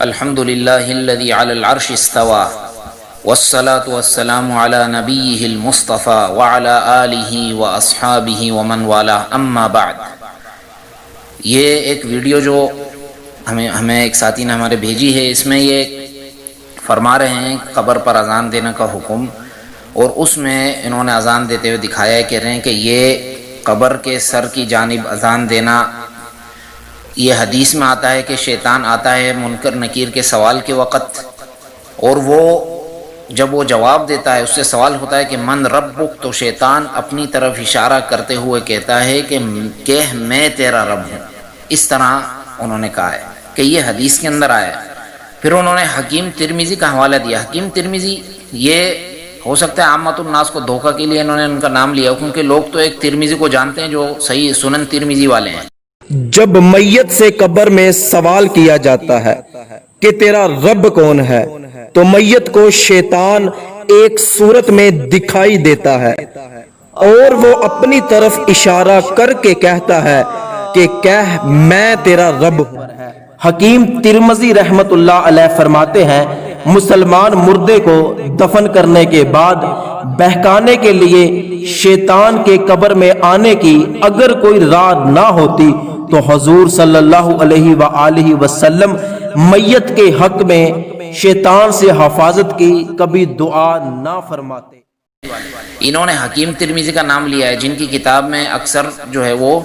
الحمد للہ الذی علی العرش استوى والصلاة والسلام علی نبیہ المصطفیٰ وعلی آلہ واصحابہ ومن والاه اما بعد۔ یہ ایک ویڈیو جو ہمیں ایک ساتھی نے ہمارے بھیجی ہے، اس میں یہ فرما رہے ہیں قبر پر اذان دینے کا حکم، اور اس میں انہوں نے اذان دیتے ہوئے دکھایا ہے، کہہ رہے ہیں کہ یہ قبر کے سر کی جانب اذان دینا، یہ حدیث میں آتا ہے کہ شیطان آتا ہے منکر نکیر کے سوال کے وقت، اور وہ جب وہ جواب دیتا ہے، اس سے سوال ہوتا ہے کہ من ربک، تو شیطان اپنی طرف اشارہ کرتے ہوئے کہتا ہے کہ میں تیرا رب ہوں۔ اس طرح انہوں نے کہا ہے کہ یہ حدیث کے اندر آیا ہے۔ پھر انہوں نے حکیم ترمذی کا حوالہ دیا۔ حکیم ترمذی، یہ ہو سکتا ہے عامۃ الناس کو دھوکہ کے لیے انہوں نے ان کا نام لیا، کیونکہ لوگ تو ایک ترمذی کو جانتے ہیں جو صحیح سنن ترمذی والے ہیں۔ جب میت سے قبر میں سوال کیا جاتا ہے کہ تیرا رب کون ہے، تو میت کو شیطان ایک صورت میں دکھائی دیتا ہے اور وہ اپنی طرف اشارہ کر کے کہتا ہے کہ کہہ میں تیرا رب ہوں۔ حکیم ترمذی رحمت اللہ علیہ فرماتے ہیں، مسلمان مردے کو دفن کرنے کے بعد بہکانے کے لیے شیطان کے قبر میں آنے کی اگر کوئی راہ نہ ہوتی تو حضور صلی اللہ علیہ وآلہ وسلم میت کے حق میں شیطان سے حفاظت کی کبھی دعا نہ فرماتے۔ انہوں نے حکیم ترمذی کا نام لیا ہے، جن کی کتاب میں اکثر جو ہے وہ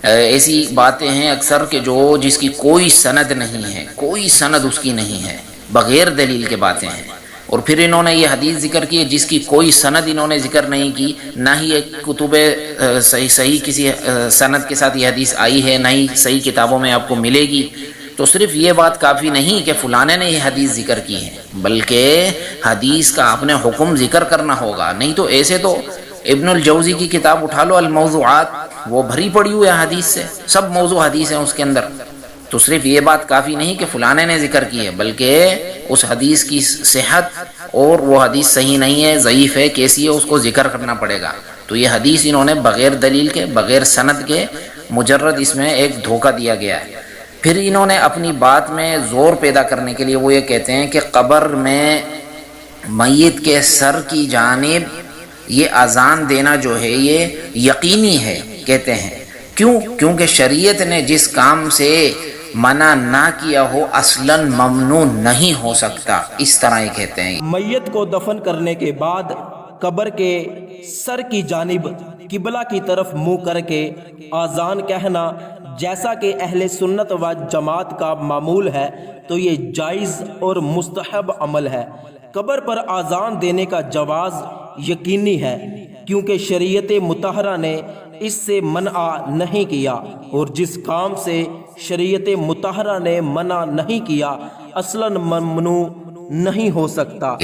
ایسی باتیں ہیں اکثر کہ جس کی کوئی سند نہیں ہے، کوئی سند اس کی نہیں ہے، بغیر دلیل کے باتیں ہیں۔ اور پھر انہوں نے یہ حدیث ذکر کی ہے جس کی کوئی سند انہوں نے ذکر نہیں کی، نہ ہی ایک کتب صحیح کسی سند کے ساتھ یہ حدیث آئی ہے، نہ ہی صحیح کتابوں میں آپ کو ملے گی۔ تو صرف یہ بات کافی نہیں کہ فلانے نے یہ حدیث ذکر کی ہے، بلکہ حدیث کا آپ نے حکم ذکر کرنا ہوگا، نہیں تو ایسے تو ابن الجوزی کی کتاب اٹھا لو الموضوعات، وہ بھری پڑی ہوئی ہے حدیث سے، سب موضوع حدیث ہیں اس کے اندر۔ تو صرف یہ بات کافی نہیں کہ فلانے نے ذکر کی ہے، بلکہ اس حدیث کی صحت، اور وہ حدیث صحیح نہیں ہے، ضعیف ہے، کیسی ہے، اس کو ذکر کرنا پڑے گا۔ تو یہ حدیث انہوں نے بغیر دلیل کے، بغیر سند کے، مجرد اس میں ایک دھوکہ دیا گیا ہے۔ پھر انہوں نے اپنی بات میں زور پیدا کرنے کے لیے وہ یہ کہتے ہیں کہ قبر میں میت کے سر کی جانب یہ اذان دینا جو ہے یہ یقینی ہے، کہتے ہیں۔ کیونکہ شریعت نے جس کام سے منع نہ کیا ہو اصلاً ممنوع نہیں ہو سکتا، اس طرح یہ کہتے ہیں۔ میت کو دفن کرنے کے بعد قبر کے سر کی جانب قبلہ کی طرف منہ کر کے اذان کہنا، جیسا کہ اہل سنت و جماعت کا معمول ہے، تو یہ جائز اور مستحب عمل ہے۔ قبر پر اذان دینے کا جواز یقینی ہے، کیونکہ شریعت مطہرہ نے اس سے منع نہیں کیا، اور جس کام سے شریعت مطہرہ نے منع نہیں کیا اصلاً ممنوع نہیں ہو سکتا۔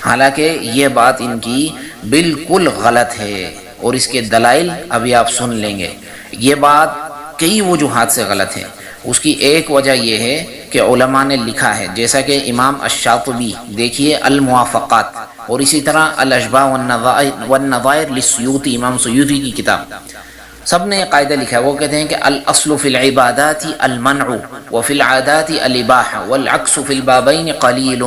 حالانکہ یہ بات ان کی بالکل غلط ہے، اور اس کے دلائل ابھی آپ سن لیں گے۔ یہ بات کئی وجوہات سے غلط ہے۔ اس کی ایک وجہ یہ ہے کہ علماء نے لکھا ہے، جیسا کہ امام الشاطبی، دیکھیے الموافقات، اور اسی طرح الاشباہ والنظائر للسیوطی، امام سیوطی کی کتاب، سب نے یہ قاعدہ لکھا ہے۔ وہ کہتے ہیں کہ الاصل فی العبادات المنع وفی العادات الاباحہ والعکس فی البابین قلیل،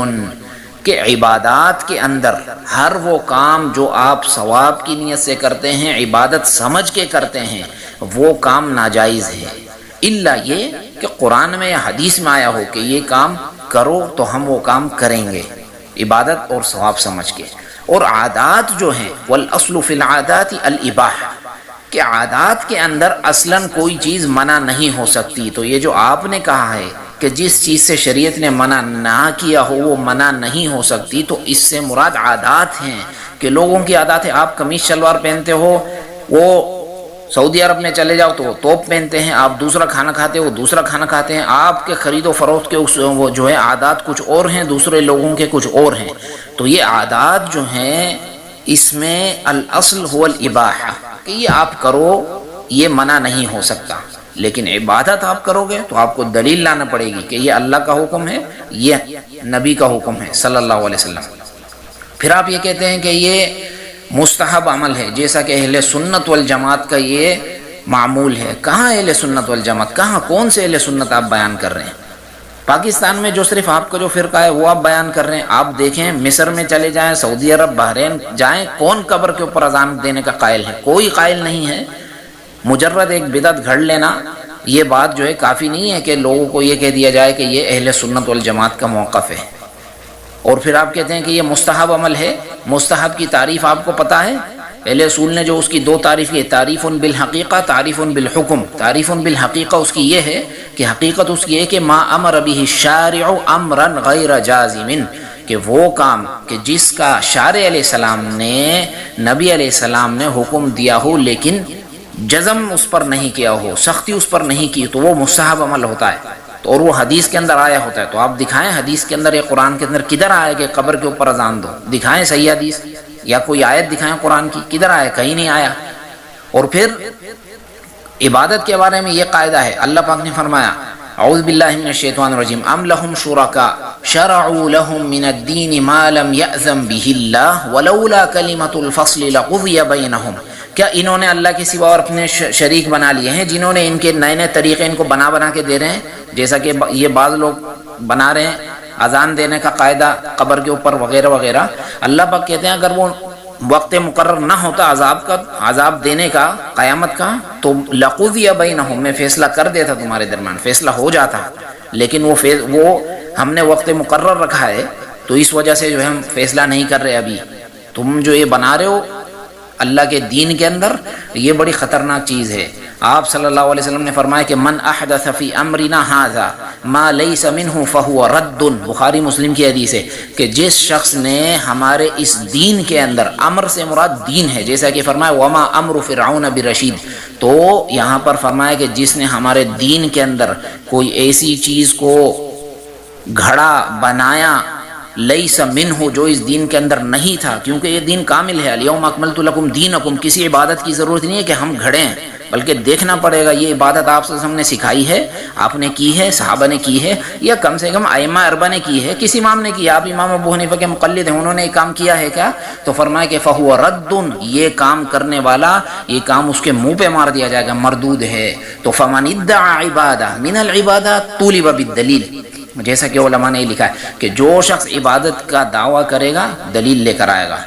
کہ عبادات کے اندر ہر وہ کام جو آپ ثواب کی نیت سے کرتے ہیں، عبادت سمجھ کے کرتے ہیں، وہ کام ناجائز ہے، الا یہ کہ قرآن میں یا حدیث میں آیا ہو کہ یہ کام کرو تو ہم وہ کام کریں گے، عبادت اور ثواب سمجھ کے۔ اور عادات جو ہیں والاصل فی العادات الاباحہ، کہ عادات کے اندر اصلاً کوئی چیز منع نہیں ہو سکتی۔ تو یہ جو آپ نے کہا ہے کہ جس چیز سے شریعت نے منع نہ کیا ہو وہ منع نہیں ہو سکتی، تو اس سے مراد عادات ہیں، کہ لوگوں کی عادات ہے۔ آپ قمیص شلوار پہنتے ہو، وہ سعودی عرب میں چلے جاؤ تو وہ توپ پہنتے ہیں، آپ دوسرا کھانا کھاتے ہو وہ دوسرا کھانا کھاتے ہیں، آپ کے خرید و فروخت کے وہ جو ہے عادات کچھ اور ہیں، دوسرے لوگوں کے کچھ اور ہیں۔ تو یہ عادات جو ہیں اس میں الاصل هو الاباحہ، کہ یہ آپ کرو، یہ منع نہیں ہو سکتا۔ لیکن عبادت آپ کرو گے تو آپ کو دلیل لانا پڑے گی کہ یہ اللہ کا حکم ہے، یہ نبی کا حکم ہے صلی اللہ علیہ وسلم۔ پھر آپ یہ کہتے ہیں کہ یہ مستحب عمل ہے، جیسا کہ اہل سنت والجماعت کا یہ معمول ہے۔ کہاں اہل سنت والجماعت؟ کہاں کون سے اہل سنت آپ بیان کر رہے ہیں؟ پاکستان میں جو صرف آپ کا جو فرقہ ہے وہ آپ بیان کر رہے ہیں. آپ دیکھیں مصر میں چلے جائیں، سعودی عرب، بحرین جائیں، کون قبر کے اوپر اذان دینے کا قائل ہے؟ کوئی قائل نہیں ہے. مجرد ایک بدعت گھڑ لینا یہ بات جو ہے کافی نہیں ہے کہ لوگوں کو یہ کہہ دیا جائے کہ یہ اہل سنت والجماعت کا موقف ہے. اور پھر آپ کہتے ہیں کہ یہ مستحب عمل ہے. مستحب کی تعریف آپ کو پتہ ہے؟ اہل اصول نے جو اس کی دو تعریف کی، تعریف بالحقیقہ، تعریف بالحکم. تعریف بالحقیقہ اس کی یہ ہے کہ حقیقت اس کی ہے کہ ما امر به الشارع امرا غیر جازم، کہ وہ کام کہ جس کا شارع علیہ السلام نے، نبی علیہ السلام نے حکم دیا ہو لیکن جزم اس پر نہیں کیا ہو، سختی اس پر نہیں کی، تو وہ مستحب عمل ہوتا ہے. اور وہ حدیث کے اندر آیا ہوتا ہے. تو آپ دکھائیں حدیث کے اندر یا قرآن کے اندر کدھر آیا کہ قبر کے اوپر اذان دو؟ دکھائیں صحیح حدیث یا کوئی آیت دکھائیں قرآن کی، کدھر آیا؟ کہیں نہیں آیا. اور پھر عبادت کے بارے میں یہ قاعدہ ہے، اللہ پاک نے فرمایا اعوذ باللہ من الشیطان الرجیم ام لہم شرکاء شرعوا لهم من الدین ما لم یأذن به اللہ ولولا کلمۃ الفصل لقضی بینہم. کیا انہوں نے اللہ کے سوا اور اپنے شریک بنا لیے ہیں جنہوں نے ان کے نئے نئے طریقے ان کو بنا کے دے رہے ہیں، جیسا کہ یہ بعض لوگ بنا رہے ہیں اذان دینے کا قاعدہ قبر کے اوپر وغیرہ وغیرہ. اللہ پاک کہتے ہیں اگر وہ وقت مقرر نہ ہوتا عذاب دینے کا، قیامت کا، تو لقضی بینہم، میں فیصلہ کر دیتا تمہارے درمیان، فیصلہ ہو جاتا. لیکن وہ ہم نے وقت مقرر رکھا ہے تو اس وجہ سے جو ہے ہم فیصلہ نہیں کر رہے. ابھی تم جو یہ بنا رہے ہو اللہ کے دین کے اندر، یہ بڑی خطرناک چیز ہے. آپ صلی اللہ علیہ وسلم نے فرمایا کہ من احدث فی امرنا ھذا ما لیس منہ فہو رد. بخاری مسلم کی حدیث ہے کہ جس شخص نے ہمارے اس دین کے اندر، امر سے مراد دین ہے، جیسا کہ فرمایا وما امر فرعون برشید، تو یہاں پر فرمایا کہ جس نے ہمارے دین کے اندر کوئی ایسی چیز کو گھڑا بنایا لیس منہ، جو اس دین کے اندر نہیں تھا، کیونکہ یہ دین کامل ہے. الیوم اکملت لکم دینکم، کسی عبادت کی ضرورت نہیں ہے کہ ہم گھڑیں، بلکہ دیکھنا پڑے گا یہ عبادت آپ سے ہم نے سکھائی ہے، آپ نے کی ہے، صحابہ نے کی ہے، یا کم سے کم ائمہ اربعہ نے کی ہے، کسی امام نے کی. آپ امام ابو حنیفہ کے مقلد ہیں، انہوں نے یہ کام کیا ہے کیا؟ تو فرمایا کہ فہو رد، یہ کام کرنے والا، یہ کام اس کے منہ پہ مار دیا جائے گا، مردود ہے. تو فمن ادعى عبادہ من العبادات طولب بالدلیل، جیسا کہ علماء نے لکھا ہے کہ جو شخص عبادت کا دعویٰ کرے گا دلیل لے کر آئے گا.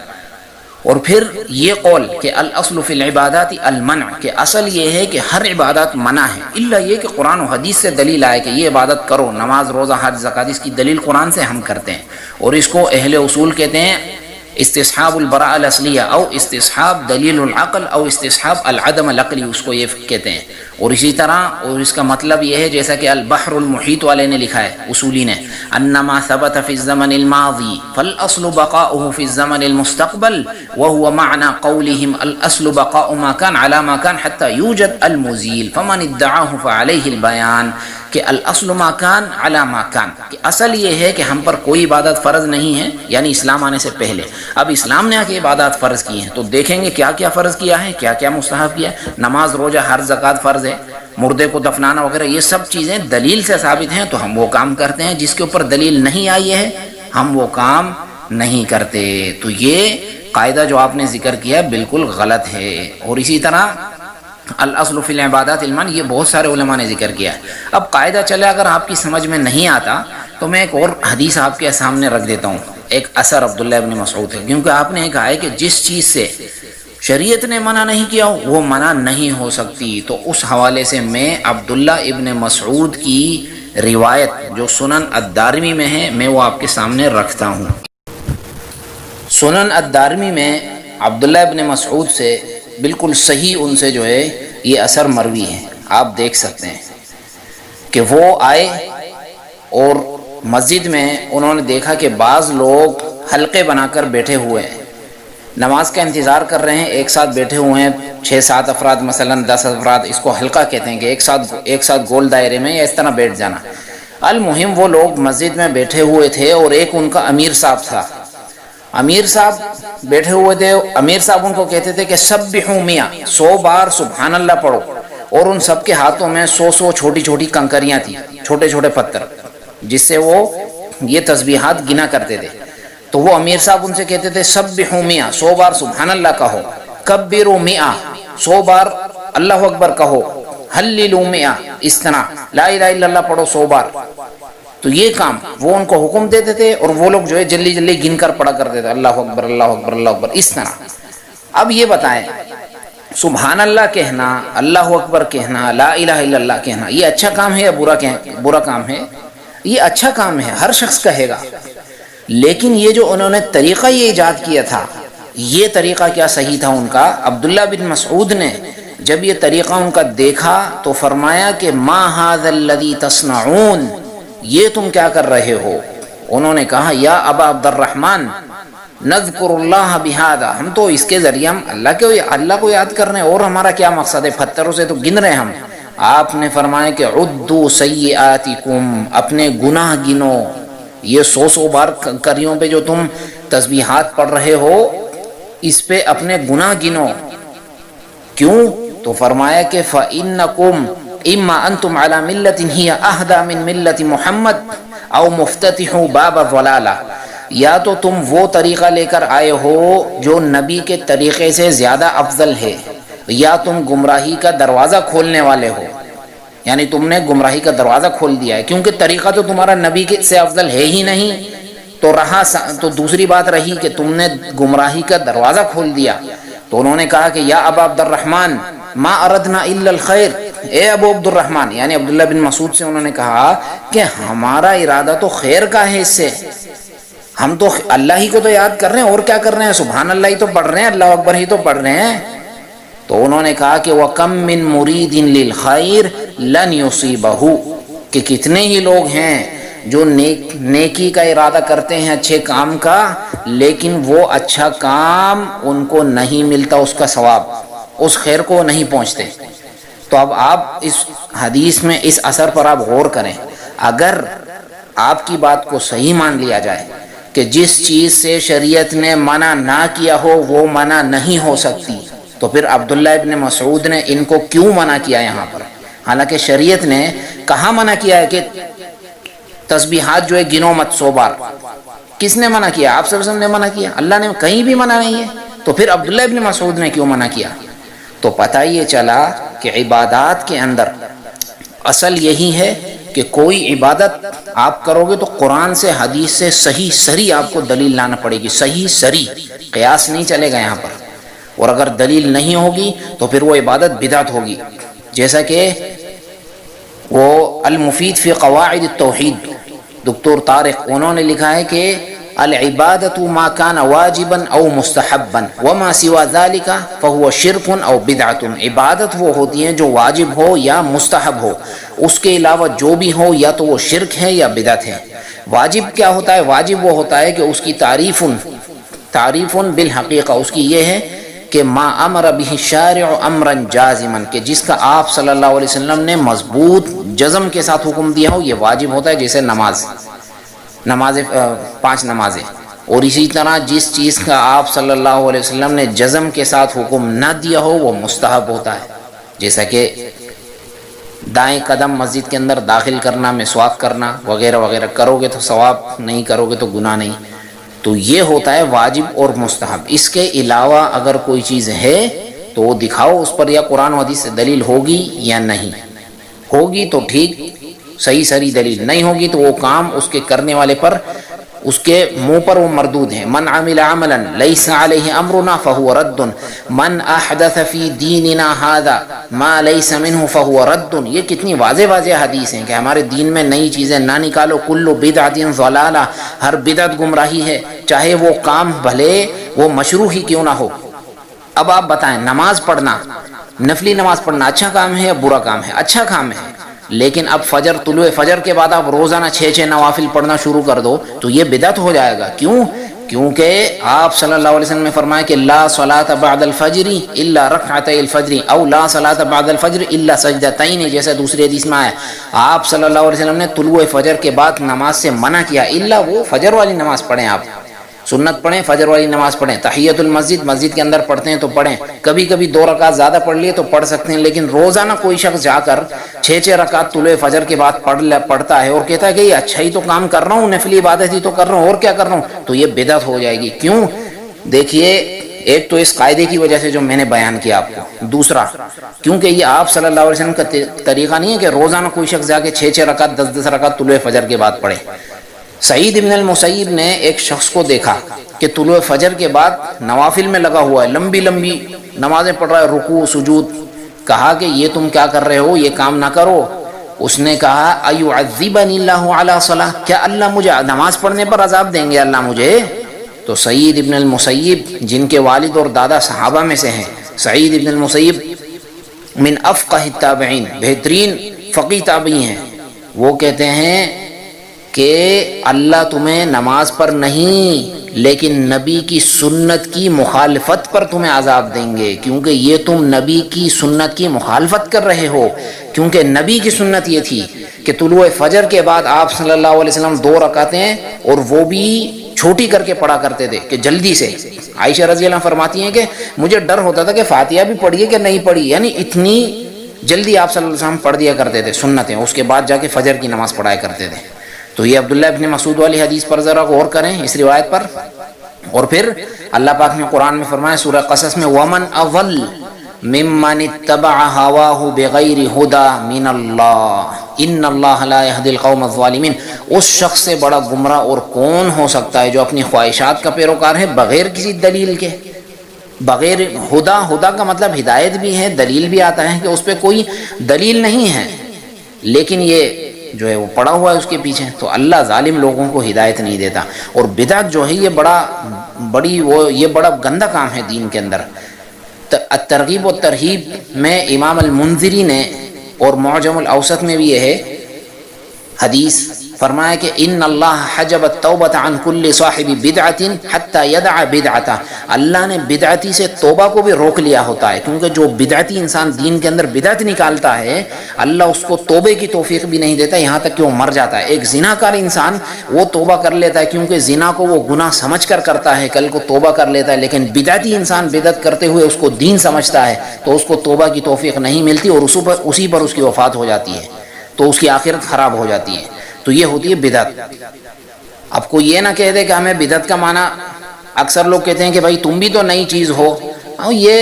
اور پھر یہ قول کہ الاصل فی العبادات المنع، کہ اصل یہ ہے کہ ہر عبادت منع ہے، الا یہ کہ قرآن و حدیث سے دلیل آئے کہ یہ عبادت کرو، نماز، روزہ، حج، زکوٰۃ، اس کی دلیل قرآن سے ہم کرتے ہیں. اور اس کو اہل اصول کہتے ہیں استصحاب البراء الاصلیہ، او استصحاب دلیل العقل، او استصحاب العدم العقلی، اس کو یہ کہتے ہیں. اور اسی طرح، اور اس کا مطلب یہ ہے جیسا کہ البحر المحیط والے نے لکھا ہے، اصولی نے، انما ثبت فی الزمن الماضی فالاصل بقاؤه فی الزمن المستقبل وهو معنى قولهم الاصل بقاء ما كان على ما كان حتى يوجد المزيل فمن ادعاه فعليه البيان، کہ الاصل ما كان على ما كان، کہ اصل یہ ہے کہ ہم پر کوئی عبادت فرض نہیں ہے، یعنی اسلام آنے سے پہلے. اب اسلام نے آ کے عبادات فرض کی ہیں تو دیکھیں گے کیا کیا فرض کیا ہے، کیا کیا مستحب کیا ہے. نماز، روزہ، ہر زکوٰۃ فرض ہے، مردے کو دفنانا وغیرہ، یہ سب چیزیں دلیل سے ثابت ہیں تو ہم وہ کام کرتے ہیں. جس کے اوپر دلیل نہیں آئی ہے ہم وہ کام نہیں کرتے. تو یہ قاعدہ جو آپ نے ذکر کیا بالکل غلط ہے. اور اسی طرح الاصل فی العبادات المنع، یہ بہت سارے علماء نے ذکر کیا ہے. اب قاعدہ چلے اگر آپ کی سمجھ میں نہیں آتا تو میں ایک اور حدیث آپ کے سامنے رکھ دیتا ہوں. ایک اثر عبداللہ ابن مسعود ہے، کیونکہ آپ نے کہا ہے کہ جس چیز سے شریعت نے منع نہیں کیا وہ منع نہیں ہو سکتی. تو اس حوالے سے میں عبداللہ ابن مسعود کی روایت جو سنن الدارمی میں ہے میں وہ آپ کے سامنے رکھتا ہوں. سنن الدارمی میں عبداللہ ابن مسعود سے بالکل صحیح ان سے جو ہے یہ اثر مروی ہے. آپ دیکھ سکتے ہیں کہ وہ آئے اور مسجد میں انہوں نے دیکھا کہ بعض لوگ حلقے بنا کر بیٹھے ہوئے ہیں، نماز کا انتظار کر رہے ہیں، ایک ساتھ بیٹھے ہوئے ہیں، 6-7 افراد مثلا 10 افراد، اس کو حلقہ کہتے ہیں کہ ایک ساتھ گول دائرے میں یا اس طرح بیٹھ جانا. المہم وہ لوگ مسجد میں بیٹھے ہوئے تھے اور ایک ان کا امیر صاحب تھا. امیر صاحب بیٹھے ہوئے تھے، امیر صاحب ان کو کہتے تھے کہ سبحوا 100 بار سبحان اللہ پڑھو، اور ان سب کے ہاتھوں میں 100 چھوٹی چھوٹی کنکریاں تھیں، چھوٹے چھوٹے پتھر، جس سے وہ یہ تسبیحات گنا کرتے تھے. تو وہ امیر صاحب ان سے کہتے تھے سبحوا 100 بار سبحان اللہ کہو، کبروا 100 بار اللہ اکبر کہو، ہللوا 100 اس طرح لا الہ الا اللہ پڑھو 100 بار. تو یہ کام وہ ان کو حکم دیتے تھے اور وہ لوگ جو ہے جلدی جلدی گن کر پڑھا کرتے تھے، اللہ اکبر اللہ اکبر اللہ اکبر، اس طرح۔ اب یہ بتائیں سبحان اللہ کہنا، اللہ اکبر کہنا، لا الہ الا اللہ کہنا، یہ اچھا کام ہے یا برا کام ہے؟ یہ اچھا کام ہے، ہر شخص کہے گا، لیکن یہ جو انہوں نے طریقہ یہ ایجاد کیا تھا، یہ طریقہ کیا صحیح تھا ان کا؟ عبداللہ بن مسعود نے جب یہ طریقہ ان کا دیکھا تو فرمایا کہ ما ھذا الذی تصنعون، یہ تم کیا کر رہے ہو؟ انہوں نے کہا یا ابا عبد الرحمن نذکر اللہ بہذا، ہم تو اس کے ذریعے ہم اللہ کو یاد کر رہے ہیں، اور ہمارا کیا مقصد ہے؟ پتھروں سے تو گن رہے ہیں ہم۔ آپ نے فرمایا کہ عدوا سیئاتکم، اپنے گناہ گنو، یہ 100 بار کریوں پہ جو تم تسبیحات پڑھ رہے ہو اس پہ اپنے گناہ گنو۔ کیوں؟ تو فرمایا کہ فإنکم اما انتم علی ملت ہی اہدی من ملت محمد او مفتتح باب الضلالہ، یا تو تم وہ طریقہ لے کر آئے ہو جو نبی کے طریقے سے زیادہ افضل ہے، یا تم گمراہی کا دروازہ کھولنے والے ہو، یعنی تم نے گمراہی کا دروازہ کھول دیا ہے، کیونکہ طریقہ تو تمہارا نبی سے افضل ہے ہی نہیں، تو دوسری بات رہی کہ تم نے گمراہی کا دروازہ کھول دیا۔ تو انہوں نے کہا کہ یا ابا عبد الرحمن ما اردنا الا الخیر، اے ابو عبد الرحمن، یعنی عبداللہ بن مسعود سے انہوں نے کہا کہ ہمارا ارادہ تو خیر کا ہے، اس سے ہم تو اللہ ہی کو تو یاد کر رہے ہیں، اور کیا کر رہے ہیں؟ سبحان اللہ ہی تو پڑھ رہے ہیں، اللہ اکبر ہی تو پڑھ رہے ہیں۔ تو انہوں نے کہا کہ وَكَم مِّن مُرِيدٍ لِلْخَيْرِ لَن يُصِيبَهُ، کہ کتنے ہی لوگ ہیں جو نیکی کا ارادہ کرتے ہیں، اچھے کام کا، لیکن وہ اچھا کام ان کو نہیں ملتا، اس کا ثواب، اس خیر کو نہیں پہنچتے۔ تو اب آپ اس حدیث میں اس اثر پر آپ غور کریں، اگر آپ کی بات کو صحیح مان لیا جائے کہ جس چیز سے شریعت نے منع نہ کیا ہو وہ منع نہیں ہو سکتی، تو پھر عبداللہ ابن مسعود نے ان کو کیوں منع کیا یہاں پر؟ حالانکہ شریعت نے کہاں منع کیا ہے کہ تسبیحات جو ہے گنو مت 100 بار؟ کس نے منع کیا؟ آپ صلی اللہ علیہ وسلم نے منع کیا، اللہ نے کہیں بھی منع نہیں ہے، تو پھر عبداللہ ابن مسعود نے کیوں منع کیا؟ تو پتہ یہ چلا کہ عبادات کے اندر اصل یہی ہے کہ کوئی عبادت آپ کرو گے تو قرآن سے حدیث سے صحیح سری آپ کو دلیل لانا پڑے گی، صحیح سری، قیاس نہیں چلے گا یہاں پر، اور اگر دلیل نہیں ہوگی تو پھر وہ عبادت بدعت ہوگی۔ جیسا کہ وہ المفید فی قواعد التوحید دکتور طارق، انہوں نے لکھا ہے کہ العبادت ما کان واجبا او مستحبا وما سوا ذلك فهو شرک او بدعت، عبادت وہ ہوتی ہیں جو واجب ہو یا مستحب ہو، اس کے علاوہ جو بھی ہو یا تو وہ شرک ہے یا بدعت ہے۔ واجب کیا ہوتا ہے؟ واجب وہ ہوتا ہے کہ اس کی تعریف بالحقیقہ اس کی یہ ہے کہ ما امر به الشارع امرا جازما، کہ جس کا آپ صلی اللہ علیہ وسلم نے مضبوط جزم کے ساتھ حکم دیا ہو، یہ واجب ہوتا ہے، جیسے نماز 5 نمازیں، اور اسی طرح جس چیز کا آپ صلی اللہ علیہ وسلم نے جزم کے ساتھ حکم نہ دیا ہو وہ مستحب ہوتا ہے، جیسا کہ دائیں قدم مسجد کے اندر داخل کرنا، مسواک کرنا وغیرہ وغیرہ، کرو گے تو ثواب، نہیں کرو گے تو گناہ نہیں۔ تو یہ ہوتا ہے واجب اور مستحب۔ اس کے علاوہ اگر کوئی چیز ہے تو وہ دکھاؤ اس پر یا قرآن و حدیث سے دلیل ہوگی یا نہیں ہوگی تو ٹھیک، صحیح سری دلیل نہیں ہوگی تو وہ کام اس کے کرنے والے پر، اس کے منہ پر وہ مردود ہیں۔ من عمل عملا لیس علیہ امرنا فہو رد، من احدث فی دیننا ھذا ما لیس منہ فہو رد۔ یہ کتنی واضح حدیث ہیں کہ ہمارے دین میں نئی چیزیں نہ نکالو، کل بدعت ضلالہ، ہر بدعت گمراہی ہے، چاہے وہ کام بھلے وہ مشروع ہی کیوں نہ ہو۔ اب آپ بتائیں، نماز پڑھنا، نفلی نماز پڑھنا اچھا کام ہے یا برا کام ہے؟ اچھا کام ہے، لیکن اب طلوع فجر کے بعد آپ روزانہ 6 نوافل پڑھنا شروع کر دو تو یہ بدعت ہو جائے گا۔ کیوں؟ کیونکہ آپ صلی اللہ علیہ وسلم نے فرمایا کہ لا صلاۃ بعد الفجر الا رکعتي الفجر او لا صلاۃ بعد الفجر الا سجدتين، جیسے دوسری حدیث میں آیا، آپ صلی اللہ علیہ وسلم نے طلوع فجر کے بعد نماز سے منع کیا، الا وہ فجر والی نماز پڑھیں، آپ سنت پڑھیں، فجر والی نماز پڑھیں، تحیۃ المسجد مسجد کے اندر پڑھتے ہیں تو پڑھیں، کبھی کبھی 2 رکعت زیادہ پڑھ لیے تو پڑھ سکتے ہیں، لیکن روزانہ کوئی شخص جا کر 6 رکعت طلوع فجر کے بعد پڑھتا ہے اور کہتا ہے کہ یہ اچھا ہی تو کام کر رہا ہوں، نفلی عبادت ہی تو کر رہا ہوں، اور کیا کر رہا ہوں، تو یہ بدعت ہو جائے گی۔ کیوں؟ دیکھیے ایک تو اس قاعدے کی وجہ سے جو میں نے بیان کیا آپ کو، دوسرا کیونکہ یہ آپ صلی اللہ علیہ وسلم کا طریقہ نہیں ہے کہ روزانہ کوئی شخص جا کے 6 رکعت 10 رکعت طلوع فجر کے بعد پڑھے۔ سعید ابن المسیب نے ایک شخص کو دیکھا کہ طلوع فجر کے بعد نوافل میں لگا ہوا ہے، لمبی لمبی نمازیں پڑھ رہا ہے، رکوع سجود۔ کہا کہ یہ تم کیا کر رہے ہو، یہ کام نہ کرو۔ اس نے کہا ایعذبنی اللہ علی صلاۃ، کیا اللہ مجھے نماز پڑھنے پر عذاب دیں گے اللہ مجھے؟ تو سعید ابن المسیب جن کے والد اور دادا صحابہ میں سے ہیں، سعید ابن المسیب من افقہ التابعین، بہترین فقیہ تابعی ہیں، وہ کہتے ہیں کہ اللہ تمہیں نماز پر نہیں لیکن نبی کی سنت کی مخالفت پر تمہیں عذاب دیں گے، کیونکہ یہ تم نبی کی سنت کی مخالفت کر رہے ہو۔ کیونکہ نبی کی سنت یہ تھی کہ طلوع فجر کے بعد آپ صلی اللہ علیہ وسلم 2 رکعتیں اور وہ بھی چھوٹی کر کے پڑھا کرتے تھے کہ جلدی سے۔ عائشہ رضی اللہ عنہ فرماتی ہیں کہ مجھے ڈر ہوتا تھا کہ فاتحہ بھی پڑھیے کہ نہیں پڑھی، یعنی اتنی جلدی آپ صلی اللہ علیہ وسلم پڑھ دیا کرتے تھے سنتیں، اس کے بعد جا کے فجر کی نماز پڑھایا کرتے تھے۔ تو یہ عبداللہ ابن مسعود والی حدیث پر ذرا غور کریں، اس روایت پر۔ اور پھر اللہ پاک نے قرآن میں فرمایا سورہ قصص میں وَمَنْ أَضَلُّ مِمَّنِ اتَّبَعَ هَوَاهُ بِغَيْرِ هُدًى مِنَ اللَّهِ إِنَّ اللَّهَ لَا يَهْدِي الْقَوْمَ الظَّالِمِينَ۔ اس شخص سے بڑا گمراہ اور کون ہو سکتا ہے جو اپنی خواہشات کا پیروکار ہے بغیر کسی دلیل کے، بغیر ہدا کا مطلب ہدایت بھی ہے، دلیل بھی آتا ہے کہ اس پہ کوئی دلیل نہیں ہے، لیکن یہ جو ہے وہ پڑا ہوا ہے اس کے پیچھے، تو اللہ ظالم لوگوں کو ہدایت نہیں دیتا۔ اور بدعت جو ہے یہ بڑا گندا کام ہے دین کے اندر۔ الترغیب و ترہیب میں امام المنذری نے اور معجم الاوسط میں بھی یہ ہے حدیث فرمایا کہ ان اللہ حجب التوبۃ عن کل صاحب بدعۃ حتی یدع بدعتہ، اللہ نے بدعتی سے توبہ کو بھی روک لیا ہوتا ہے، کیونکہ جو بدعتی انسان دین کے اندر بدعت نکالتا ہے اللہ اس کو توبے کی توفیق بھی نہیں دیتا یہاں تک کہ وہ مر جاتا ہے۔ ایک زناکار انسان وہ توبہ کر لیتا ہے کیونکہ زنا کو وہ گناہ سمجھ کر کرتا ہے، کل کو توبہ کر لیتا ہے، لیکن بدعتی انسان بدعت کرتے ہوئے اس کو دین سمجھتا ہے تو اس کو توبہ کی توفیق نہیں ملتی اور اسی پر اس کی وفات ہو جاتی ہے، تو اس کی آخرت خراب ہو جاتی ہے۔ تو یہ ہوتی ہے بدعت۔ اب کوئی یہ نہ کہہ دے کہ ہمیں بدعت کا معنی، اکثر لوگ کہتے ہیں کہ بھائی تم بھی تو نئی چیز ہو، یہ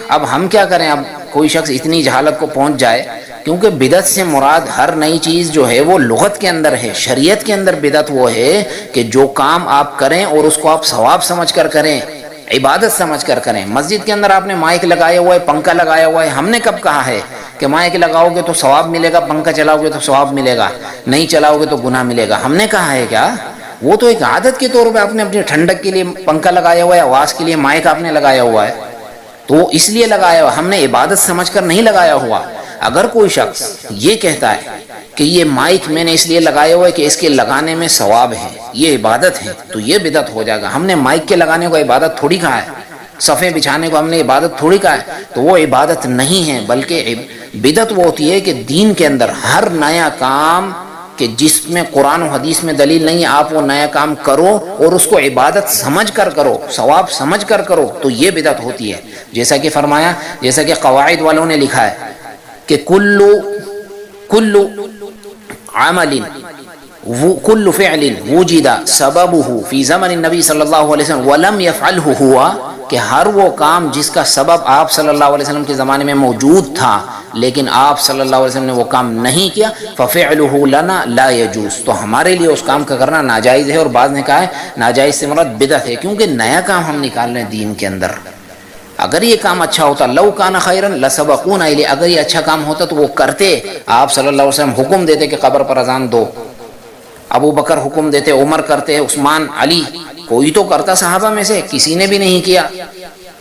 اب ہم کیا کریں، اب کوئی شخص اتنی جہالت کو پہنچ جائے، کیونکہ بدعت سے مراد ہر نئی چیز جو ہے وہ لغت کے اندر ہے، شریعت کے اندر بدعت وہ ہے کہ جو کام آپ کریں اور اس کو آپ ثواب سمجھ کر کریں، عبادت سمجھ کر کریں۔ مسجد کے اندر آپ نے مائک لگایا ہوا ہے، پنکھا لگایا ہوا ہے، ہم نے کب کہا ہے کہ مائک لگاؤ گے تو ثواب ملے گا، پنکھا چلاؤ گے تو ثواب ملے گا، نہیں چلاؤ گے تو گناہ ملے گا؟ ہم نے کہا ہے کیا؟ وہ تو ایک عادت کے طور پہ آپ نے اپنی ٹھنڈک کے لیے پنکھا لگایا ہوا ہے، آواز کے لیے مائک آپ نے لگایا ہوا ہے، تو وہ اس لیے لگایا ہوا، ہم نے عبادت سمجھ کر نہیں لگایا ہوا۔ اگر کوئی شخص یہ کہتا ہے کہ یہ مائک میں نے اس لیے لگایا ہوا ہے کہ اس کے لگانے میں ثواب ہے، یہ عبادت ہے، تو یہ بدعت ہو جائے گا۔ ہم نے مائک کے لگانے کو عبادت تھوڑی کہا ہے، صفیں بچھانے کو ہم نے عبادت تھوڑی کہا ہے، تو وہ عبادت نہیں ہے، بلکہ بدعت وہ ہوتی ہے کہ دین کے اندر ہر نیا کام کہ جس میں قرآن و حدیث میں دلیل نہیں، آپ وہ نیا کام کرو اور اس کو عبادت سمجھ کر کرو، ثواب سمجھ کر کرو، تو یہ بدعت ہوتی ہے۔ جیسا کہ فرمایا، جیسا کہ قواعد والوں نے لکھا ہے کہ کل عمل کل فعل وجد سببه فی زمن النبی صلی اللہ علیہ وسلم ولم يفعله ہوا، کہ ہر وہ کام جس کا سبب آپ صلی اللہ علیہ وسلم کے زمانے میں موجود تھا لیکن آپ صلی اللہ علیہ وسلم نے وہ کام نہیں کیا، ففعله لنا لا يجوز، تو ہمارے لیے اس کام کا کرنا ناجائز ہے۔ اور بعض نے کہا ہے ناجائز سے مراد بدعت ہے، کیونکہ نیا کام ہم نکال رہے ہیں دین کے اندر۔ اگر یہ کام اچھا ہوتا، لو کان خیرا لسبقونا الیہ، اگر یہ اچھا کام ہوتا تو وہ کرتے۔ آپ صلی اللہ علیہ وسلم حکم دیتے کہ قبر پر اذان دو، ابو بکر حکم دیتے، عمر کرتے، عثمان، علی، کوئی تو کرتا صحابہ میں سے، کسی نے بھی نہیں کیا۔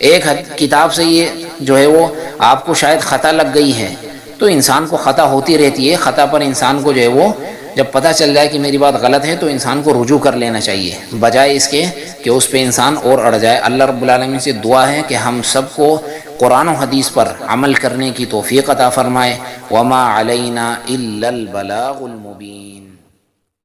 ایک کتاب سے یہ جو ہے وہ آپ کو شاید خطا لگ گئی ہے، تو انسان کو خطا ہوتی رہتی ہے، خطا پر انسان کو جو ہے وہ جب پتہ چل جائے کہ میری بات غلط ہے تو انسان کو رجوع کر لینا چاہیے، بجائے اس کے کہ اس پہ انسان اور اڑ جائے۔ اللہ رب العالمین سے دعا ہے کہ ہم سب کو قرآن و حدیث پر عمل کرنے کی توفیق عطا فرمائے۔ وما علینا الا البلاغ المبین۔